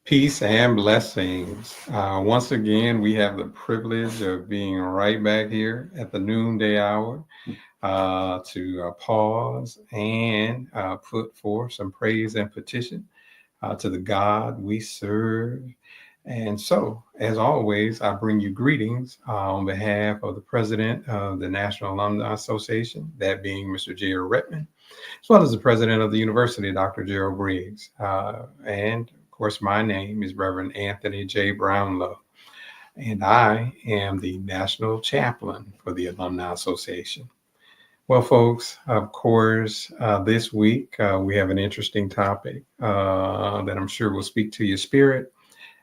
Peace and blessings. Once again, we have the privilege of being right back here at the noonday hour to pause and put forth some praise and petition to the God we serve. And so, as always, I bring you greetings on behalf of the president of the National Alumni Association, that being Mr. J.R. Redmond, as well as the president of the university, Dr. Gerald Briggs. And of course, my name is Reverend Anthony J. Brownlow, and I am the national chaplain for the Alumni Association. Well, folks, of course, this week we have an interesting topic that I'm sure will speak to your spirit.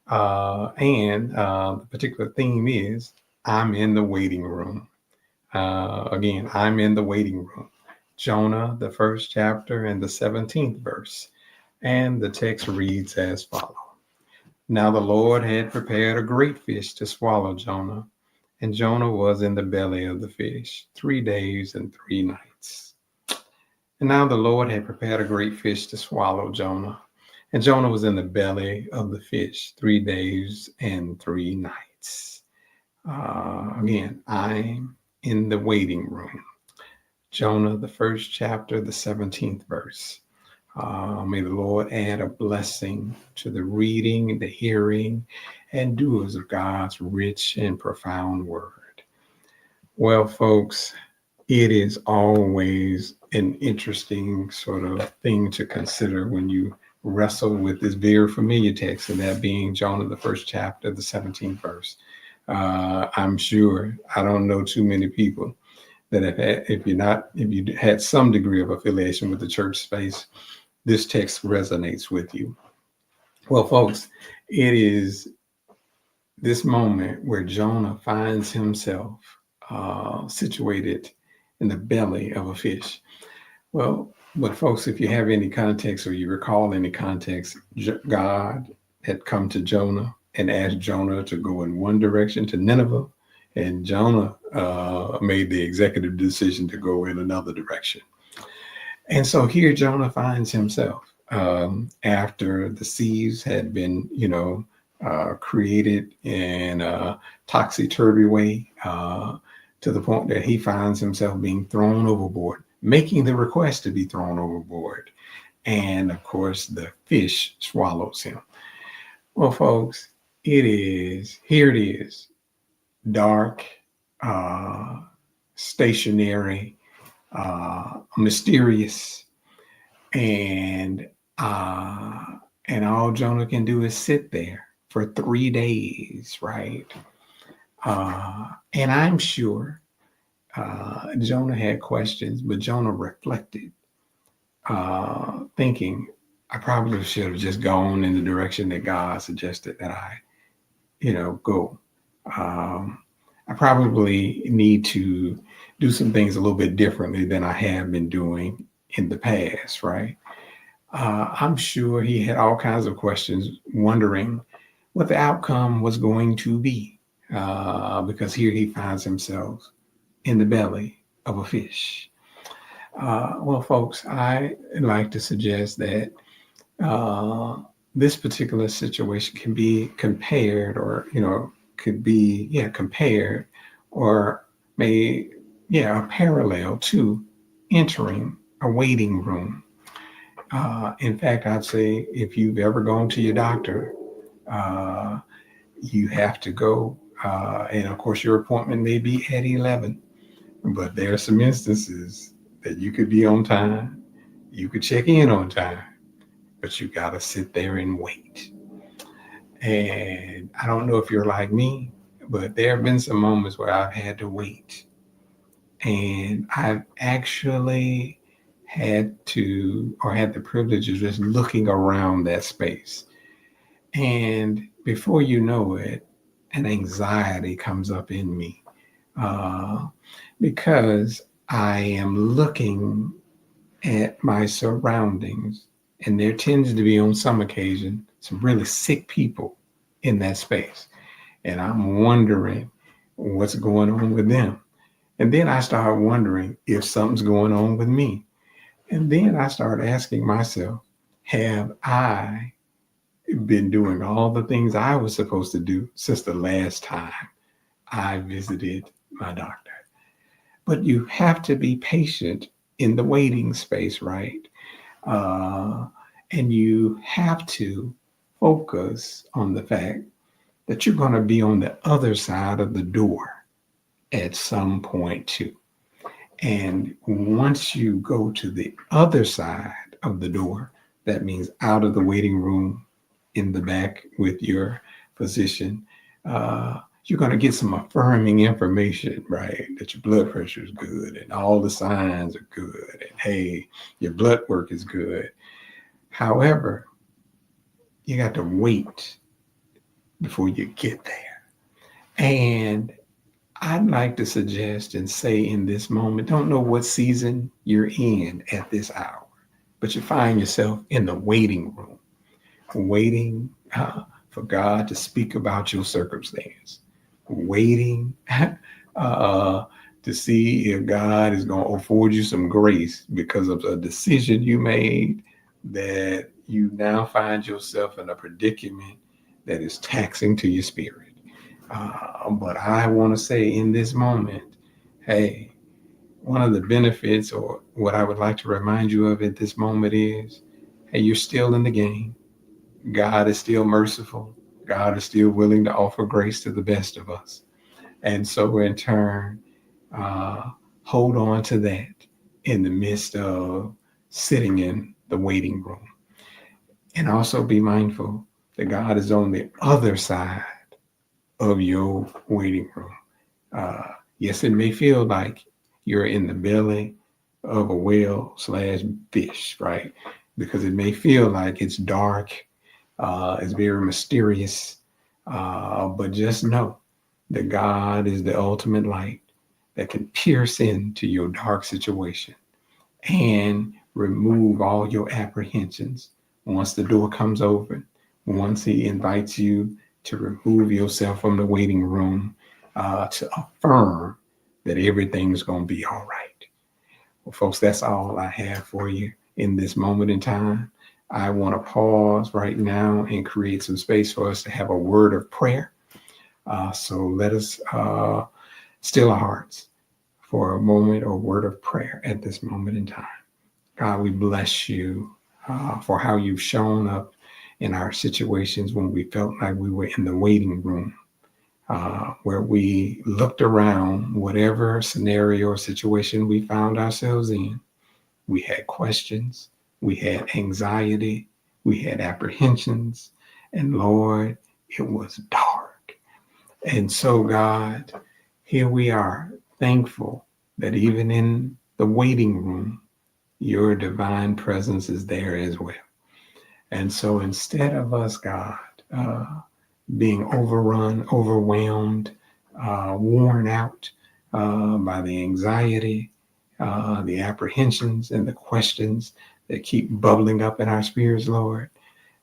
And the particular theme is I'm in the waiting room. Again, I'm in the waiting room. Jonah, the first chapter and the 17th verse. And the text reads as follows. Now the Lord had prepared a great fish to swallow Jonah, and Jonah was in the belly of the fish 3 days and 3 nights. And now the Lord had prepared a great fish to swallow Jonah, and Jonah was in the belly of the fish 3 days and 3 nights. Again, I'm in the waiting room. Jonah, the first chapter, the 17th verse. May the Lord add a blessing to the reading, the hearing, and doers of God's rich and profound word. Well, folks, it is always an interesting sort of thing to consider when you wrestle with this very familiar text, and that being Jonah, the first chapter, the 17th verse. I'm sure I don't know too many people that if you had some degree of affiliation with the church space, this text resonates with you. Well, folks, it is this moment where Jonah finds himself situated in the belly of a fish. Well, but folks, if you have any context or you recall any context, God had come to Jonah and asked Jonah to go in one direction to Nineveh, and Jonah made the executive decision to go in another direction. And so here Jonah finds himself after the seas had been, created in a topsy-turvy way to the point that he finds himself being thrown overboard, making the request to be thrown overboard. And of course, the fish swallows him. Well, folks, here it is, dark, stationary, mysterious, and all Jonah can do is sit there for 3 days, right? And I'm sure Jonah had questions, but Jonah reflected, thinking, I probably should have just gone in the direction that God suggested that I, go. I probably need to do some things a little bit differently than I have been doing in the past, right? I'm sure he had all kinds of questions, wondering what the outcome was going to be, because here he finds himself in the belly of a fish. Well, folks, I like to suggest that this particular situation can be compared, or compared, or a parallel to entering a waiting room. In fact, I'd say if you've ever gone to your doctor, you have to go, and of course your appointment may be at 11, but there are some instances that you could be on time, you could check in on time, but you got to sit there and wait. And I don't know if you're like me, but there have been some moments where I've had to wait. And I've actually had the privilege of just looking around that space. And before you know it, an anxiety comes up in me because I am looking at my surroundings, and there tends to be on some occasion some really sick people in that space. And I'm wondering what's going on with them. And then I start wondering if something's going on with me. And then I start asking myself, have I been doing all the things I was supposed to do since the last time I visited my doctor. But you have to be patient in the waiting space, right? Uh, and you have to focus on the fact that you're going to be on the other side of the door at some point too. And once you go to the other side of the door, that means out of the waiting room in the back with your physician, you're going to get some affirming information, right? That your blood pressure is good and all the signs are good. And hey, your blood work is good. However, you got to wait before you get there. And I'd like to suggest and say in this moment, don't know what season you're in at this hour, but you find yourself in the waiting room, waiting for God to speak about your circumstance, waiting to see if God is going to afford you some grace because of a decision you made that you now find yourself in a predicament that is taxing to your spirit. But I want to say in this moment, hey, one of the benefits or what I would like to remind you of at this moment is, hey, you're still in the game. God is still merciful. God is still willing to offer grace to the best of us. And so in turn, hold on to that in the midst of sitting in the waiting room. And also be mindful that God is on the other side of your waiting room. Yes, it may feel like you're in the belly of a whale / fish, right? Because it may feel like it's dark, it's very mysterious, but just know that God is the ultimate light that can pierce into your dark situation and remove all your apprehensions once the door comes open, once he invites you to remove yourself from the waiting room, to affirm that everything's going to be all right. Well, folks, that's all I have for you in this moment in time. I want to pause right now and create some space for us to have a word of prayer. So let us still our hearts for a moment or word of prayer at this moment in time. God, we bless you for how you've shown up in our situations when we felt like we were in the waiting room, where we looked around whatever scenario or situation we found ourselves in. We had questions, we had anxiety, we had apprehensions, and Lord, it was dark. And so, God, here we are, thankful that even in the waiting room, your divine presence is there as well. And so instead of us, God, being overrun, overwhelmed, worn out by the anxiety, the apprehensions, and the questions that keep bubbling up in our spirits, Lord,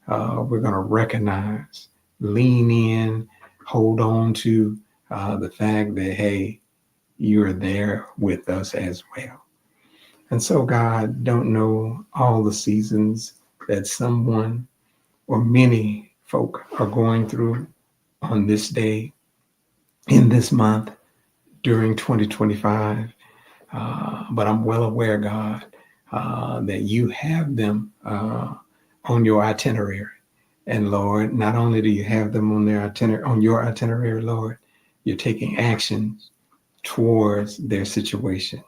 we're going to recognize, lean in, hold on to the fact that, hey, you are there with us as well. And so, God, don't know all the seasons that someone or many folk are going through on this day, in this month, during 2025. But I'm well aware, God, that you have them on your itinerary. And Lord, not only do you have them on your itinerary, Lord, you're taking actions towards their situation.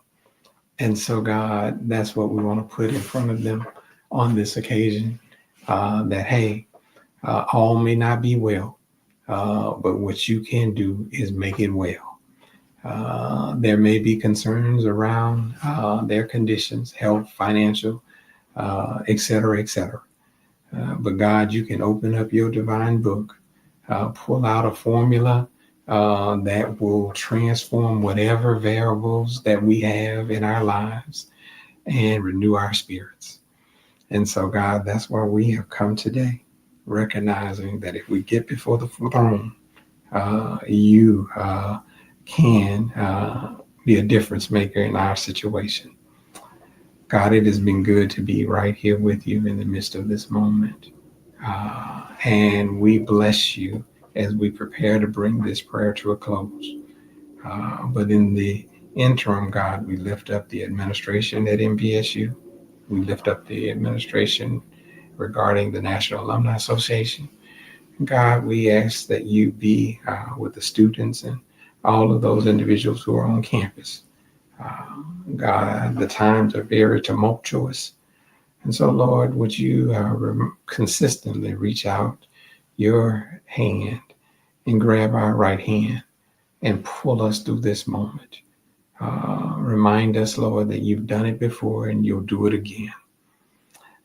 And so, God, that's what we want to put in front of them on this occasion, that, hey, all may not be well, but what you can do is make it well. There may be concerns around their conditions, health, financial, et cetera, et cetera. But God, you can open up your divine book, pull out a formula that will transform whatever variables that we have in our lives and renew our spirits. And so, God, that's why we have come today, recognizing that if we get before the throne, you can be a difference maker in our situation. God, it has been good to be right here with you in the midst of this moment. And we bless you as we prepare to bring this prayer to a close. But in the interim, God, we lift up the administration at MVSU. We lift up the administration regarding the National Alumni Association. God, we ask that you be with the students and all of those individuals who are on campus. God, the times are very tumultuous. And so, Lord, would you consistently reach out your hand and grab our right hand and pull us through this moment. Remind us, Lord, that you've done it before and you'll do it again.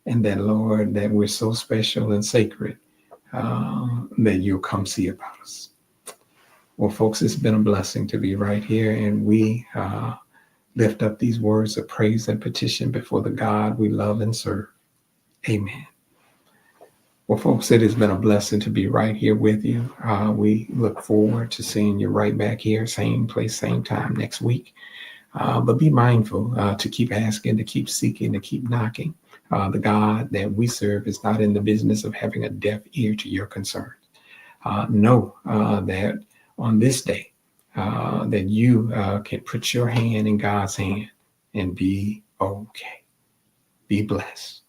And that, Lord, that we're so special and sacred that you'll come see about us. Well, folks, it's been a blessing to be right here, and we lift up these words of praise and petition before the God we love and serve. Amen. Well, folks, it has been a blessing to be right here with you. We look forward to seeing you right back here, same place, same time next week. But be mindful to keep asking, to keep seeking, to keep knocking. The God that we serve is not in the business of having a deaf ear to your concerns. Know that on this day, that you can put your hand in God's hand and be okay. Be blessed.